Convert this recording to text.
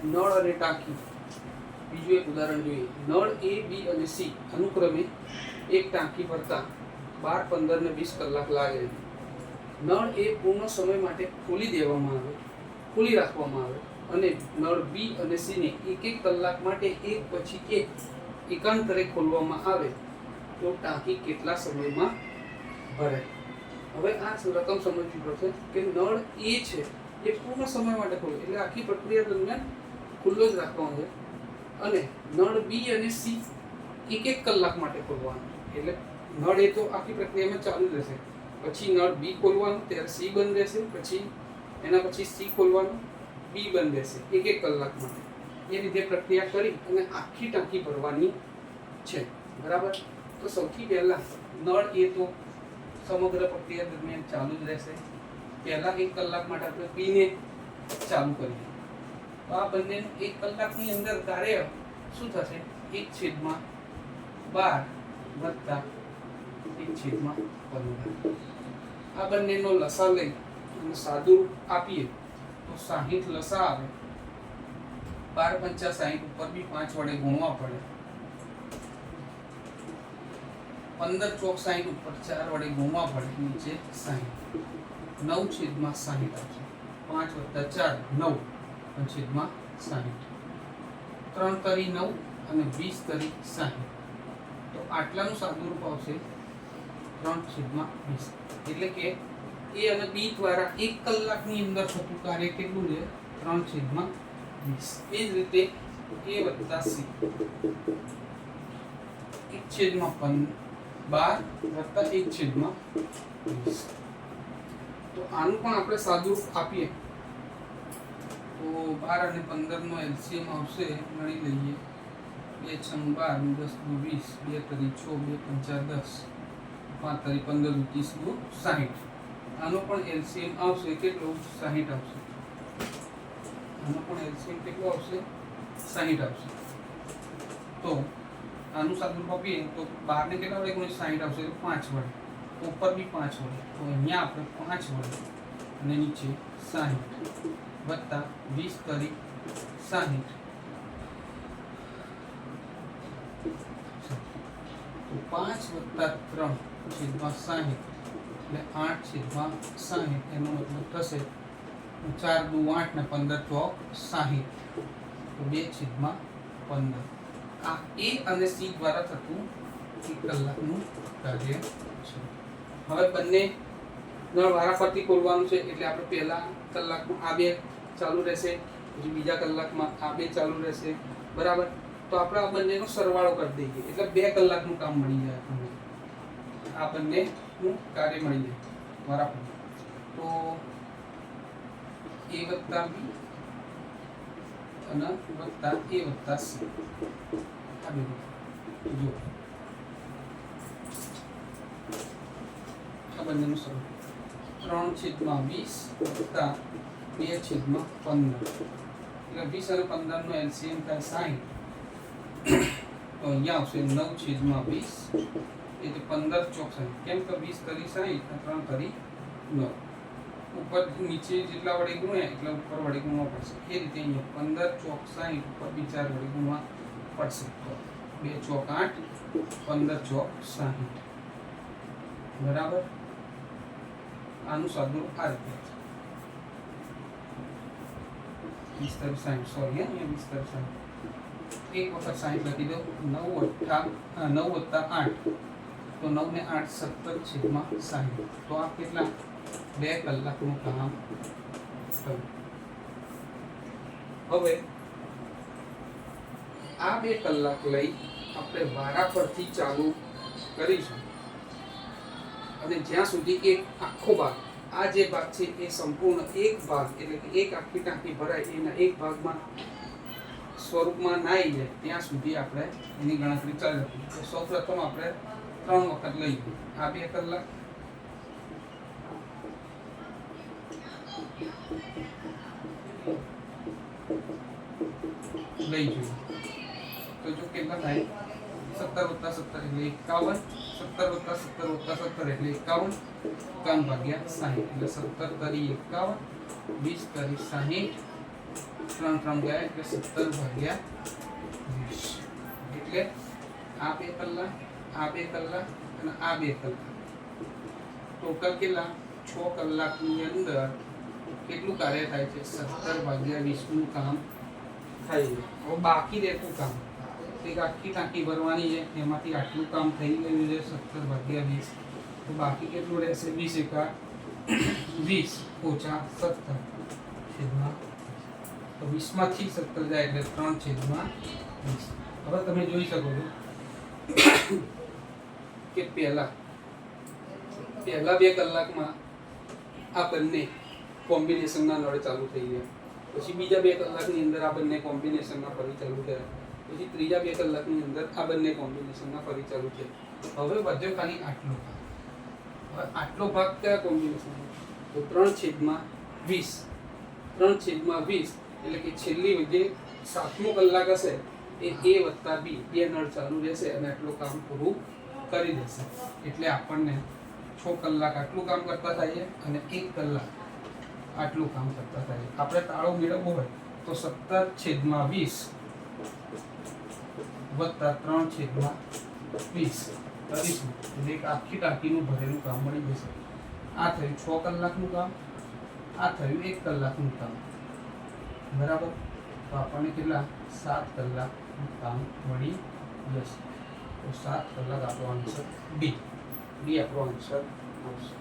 નળ અને ટાંકી. બીજું એક ઉદાહરણ જોઈએ. નળ એ, બી અને સી અનુક્રમે એક ટાંકી ભરતા 12, 15 ને 20 કલાક લાગે. નળ એ પૂર્ણ સમય માટે ખોલી રાખવામાં આવે અને નળ બી અને સી ને એક કલાક માટે એક પછી એક એકાંતરે ખોલવામાં આવે તો ટાંકી કેટલા સમયમાં ભરાય? હવે આ રકમ સમજવી પડશે કે નળ એ છે એ પૂર્ણ સમય માટે ખોલે, એટલે આખી પ્રક્રિયા દરમિયાન ખુલ્લો જ રાખવાનો છે, અને નળ બી અને સી એક કલાક માટે ખોલવાનું, એટલે નળ એ તો આખી પ્રક્રિયામાં ચાલુ જ રહેશે. પછી નળ બી ખોલવાનું ત્યારે સી બંધ રહેશે, પછી એના પછી સી ખોલવાનું, બી બંધ રહેશે એક કલાક માટે. એ રીતે પ્રક્રિયા કરી અને આખી ટાંકી ભરવાની છે. બરાબર? તો સૌથી પહેલા નળ એ તો સમગ્ર પ્રક્રિયા દરમિયાન ચાલુ જ રહેશે. પહેલા 1 કલાક માટે આપણે બી ને ચાલુ કરીએ તો આ બંનેનું 1 કલાકની અંદર કાર્ય શું થશે? 1/12 વત્તા 1/15. આ બંનેનો લસા લઈ અને સાદુરૂપ આપીએ તો 60 લસા આવે. 12 × 5 = 60, ઉપર બી 5 વડે ગુણવા પડે. 15 × 4 = 60, ઉપર 4 વડે ગુણવા પડે, નીચે 60. 9/60 આવશે. 5 + 4 = 9 / 60. 3 તરી 9 અને 20 તરી 60. તો આટલાનું સાદુરૂપ આવશે 3/20. એટલે કે એ અને બી દ્વારા 1 કલાકની અંદર થતું કાર્ય કેટલું છે? 3/20. એ જ રીતે એ વત્તા સી 1/12 વત્તા 1/20. તો આનું પણ આપણે સાદુરૂપ આપીએ તો 12 અને 15 નો એલસીએમ આવશે. ગણી લઈએ. 2 × 12 = 10 × 20, 2 તરી 6, 2 × 5 = 10, 5 તરી 15, 30 × 60. આનો પણ એલસીએમ આવશે કેટલો? 60 આવશે. આનો પણ એલસીએમ કેટલો આવશે? 60 આવશે. તો આનું સાદુરૂપ આપીએ તો 12 ને કેટલા વડે ગુણીએ? 60 આવશે તો 5 વડે, ઉપર બી 5 વડે. તો અહીંયા આપણે 5 વડે અને નીચે 60 વત્તા 20 તરી 60. તો 5 + 3 = 60, એટલે 8/60. એનો મતલબ થશે 4 × 2 = 8 ને 15 × 4 = 60. તો 2/15. આ એ અને સી દ્વારા થતું 1 કલાકનું કાર્ય છે. હવે બંને નળ વારાફરતી ખોલવાનું છે, એટલે આપણે પહેલા કલાકમાં આ બે ચાલુ રહેશે, પછી બીજા કલાકમાં આ બે ચાલુ રહેશે. બરાબર? તો આપણે આ બંનેનો સરવાળો કરી દઈએ એટલે 2 કલાકનું કામ મળી જાય આપણને. આ બંનેનું કાર્ય મળી જાય વારાફરતી. તો એ વત્તા બી અને વત્તા એ વત્તા સી. આ બે જો આ બંનેનું સરવાળો 3/20 વત્તા 2/15. એટલે 20 અને 15 નો એલસીએમ થાય 60. તો અહીંયા આવશે 9/20, એટલે 15 × 4 = 60. કેમ કે 20 તરી 60, 3 તરી 9. ઉપર નીચે જેટલા વડે ગુણ્યા એટલે ઉપર વડે ગુણવા પડશે. એ રીતે અહીંયા 15 × 4 = 60, ઉપર બી 4 વડે ગુણવા પડશે. તો 2 × 4 = 8, 15 × 4 = 60. બરાબર? આનું સાદુરૂપ આ રીતે 20 તરી 60. સોરી, અહીંયા 20 તરી 60. એક વખત 60 લખી દો. 9 + 8, તો 9 ને 8 = 17/60. તો આ કેટલા? 2 કલાકનું કામ થયું. હવે આ 2 કલાક લઈ આપણે વારાફરતી ચાલુ કરીશું, અને જ્યાં સુધી એક આખો ભાગ, આ જે ભાગ છે એ સંપૂર્ણ એક ભાગ, એટલે કે એક આખી ટાંકી ભરાય એના એક ભાગમાં સ્વરૂપમાં ના આવી જાય ત્યાં સુધી આપણે એની ગણતરી ચાલુ રાખીએ. તો સૌપ્રથમ આપણે 3 વખત લઈએ. આ 2 કલાક, લઈ જોઈએ તો જો કેટલા થાય? 17 + 17 એટલે 51. 17 + 17 + 17 એટલે 51. 51/60 એટલે 17 તરી 51, 20 તરી 60, 3 3 ગયા એટલે 17 ભાગ્યા 20 એટલે આ 2 કલાક આ 2 કલાક અને આ 2 કલાક ટોટલ કેટલા 6 કલાકની અંદર કેટલું કાર્ય થાય છે 17 ભાગ્યા 20 નું કામ થાય છે. હવે બાકી રહેતું કામ એક આખી ટાંકી ભરવાની છે એમાંથી આટલું કામ થઈ ગયું છે 17 ભાગ્યા 20 તો બાકી કેટલું રહેશે 20 એકા 20 ઓછા 17 છેદમાં તો 20 માંથી 17 જાય એટલે 3 છેદમાં 20. હવે તમે જોઈ શકો છો કે પહેલા 2 કલાકમાં આ બંને કોમ્બિનેશનના નળ ચાલુ થઈ ગયા, પછી બીજા 2 કલાકની અંદર આ બંને કોમ્બિનેશનના ફરી ચાલુ થયા, પછી ત્રીજા 2 કલાકની અંદર આ બંને કોમ્બિનેશનના ફરી ચાલુ થયા. હવે વધ્યો ખાલી આટલો ભાગ. હવે આટલો ભાગ કયા કોમ્બિનેશનનો? તો 3 છેદમાં 20 3 છેદમાં 20 એટલે કે છેલ્લી જે 7મો કલાક હશે એ A વત્તા B 2 નળ ચાલુ રહેશે અને આટલું કામ પૂરું કરી દેશે. એટલે આપણને 6 કલાક આટલું કામ કરતા થાય અને 1 કલાક આટલું કામ કરતા થાય. આપણે તાળો મેળવવો હોય તો 17 છેદમાં 20 વત્તા 3 છેદમાં 20 કરીશું એટલે એક આખી ટાંકીનું ભરેલું કામ મળી જશે. આ થયું 6 કલાકનું કામ, આ થયું 1 કલાકનું કામ, બરાબર. તો આપણને કેટલા 7 કલાકનું કામ મળી જશે. તો 7 કલાક આપણો આન્સર ડી આપણો આન્સર આવશે.